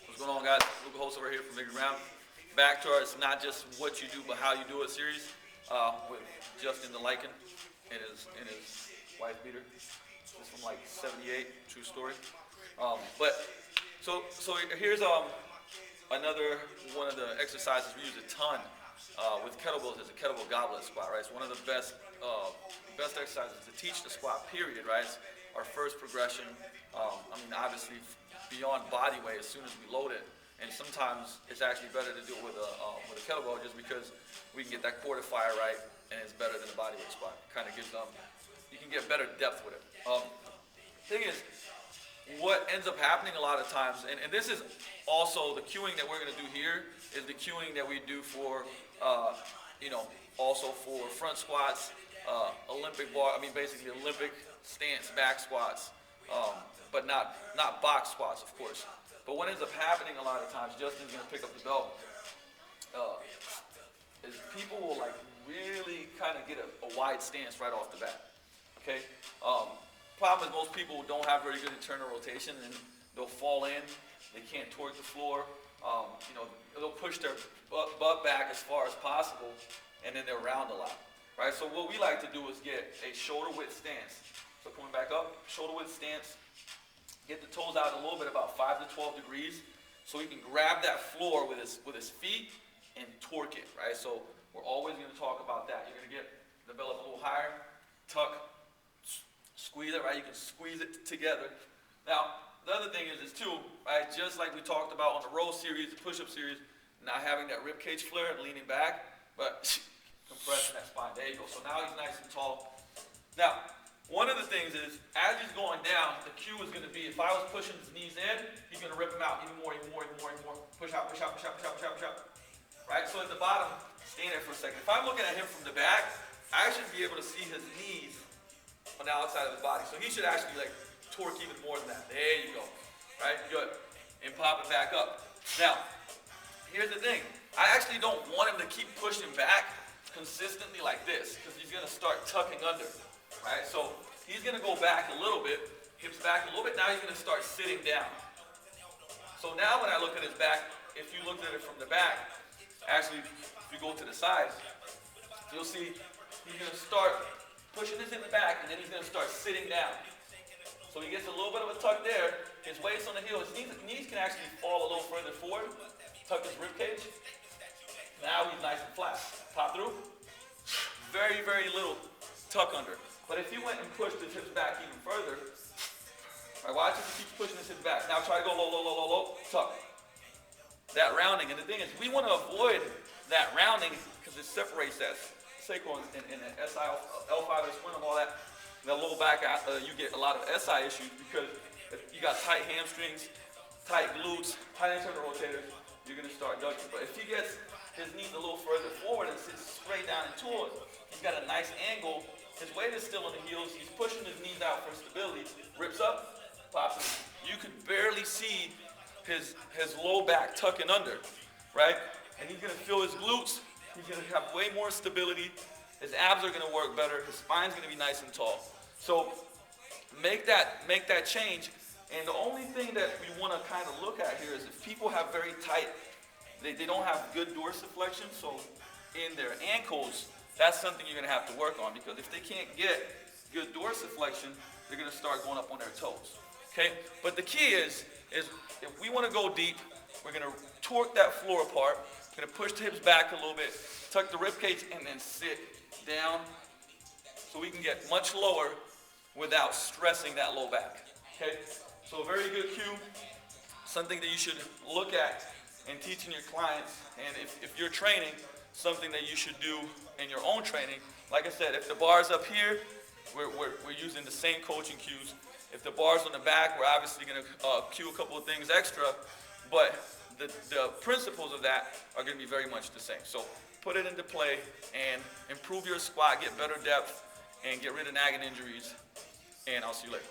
What's going on, guys? Luca Host over here from Big Round. Back to our It's Not Just What You Do, But How You Do It series with Justin the Lycan and his wife beater. It's from like 78, true story. So here's another one of the exercises we use a ton with kettlebells is a kettlebell goblet squat, right? It's one of the best exercises to teach the squat, period, right? It's our first progression. Obviously beyond body weight as soon as we load it, and sometimes it's actually better to do it with a kettlebell just because we can get that quarter-fire right, and it's better than a body weight squat. Kind of gives you can get better depth with it. Thing is, what ends up happening a lot of times, and this is also the cueing that we're going to do here, is the cueing that we do for, also for front squats, Olympic bar, basically Olympic stance back squats, but not box squats, of course. But what ends up happening a lot of times, Justin's going to pick up the belt, is people will like really kind of get a wide stance right off the bat. Okay. Problem is most people don't have very good internal rotation, and they'll fall in. They can't torque the floor. They'll push their butt back as far as possible, and then they'll round a lot, right? So what we like to do is get a shoulder width stance. So coming back up, shoulder width stance. Get the toes out a little bit, about 5 to 12 degrees, so he can grab that floor with his feet and torque it, right? So we're always going to talk about that. You're going to develop a little higher, tuck, squeeze it, right? You can squeeze it together. Now, the other thing is too, right? Just like we talked about on the row series, the push-up series, not having that rib cage flare and leaning back, but compressing that spine. There you go. So now he's nice and tall. Now, one of the things is, as he's going down, the cue is going to be, if I was pushing his knees in, he's going to rip them out even more. Push out. Right? So at the bottom, stand there for a second. If I'm looking at him from the back, I should be able to see his knees on the outside of his body. So he should actually like torque even more than that. There you go. Right? Good. And pop it back up. Now, here's the thing. I actually don't want him to keep pushing back consistently like this, because he's going to start tucking under. Right, so he's going to go back a little bit, hips back a little bit. Now he's going to start sitting down. So now when I look at his back, if you looked at it from the back, actually, if you go to the sides, you'll see he's going to start pushing this in the back, and then he's going to start sitting down. So he gets a little bit of a tuck there. His waist on the heel, his knees can actually fall a little further forward. Tuck his rib cage. Now he's nice and flat. Pop through. Very, very little tuck under. But if you went and pushed his hips back even further, right, watch if he keeps pushing his hips back. Now try to go low, tuck. That rounding, and the thing is, we want to avoid that rounding because it separates that sacral and the SI, L5, S1, and all that. And the low back, you get a lot of SI issues because if you got tight hamstrings, tight glutes, tight internal rotators, you're going to start ducking. But if he gets his knees a little further forward and sits straight down into it, he's got a nice angle. His weight is still on the heels. He's pushing his knees out for stability. Rips up, pops it. You could barely see his low back tucking under, right? And he's going to feel his glutes. He's going to have way more stability. His abs are going to work better. His spine's going to be nice and tall. So make that change. And the only thing that we want to kind of look at here is if people have very tight, they don't have good dorsiflexion, so in their ankles, that's something you're going to have to work on, because if they can't get good dorsiflexion, they're going to start going up on their toes. Okay? But the key is if we want to go deep, we're going to torque that floor apart. We're going to push the hips back a little bit, tuck the rib cage, and then sit down so we can get much lower without stressing that low back. Okay? So a very good cue, something that you should look at in teaching your clients, and if you're training, something that you should do in your own training. Like I said, if the bar's up here, we're using the same coaching cues. If the bar's on the back, we're obviously going to cue a couple of things extra, but the principles of that are going to be very much the same. So put it into play and improve your squat, get better depth, and get rid of nagging injuries, and I'll see you later.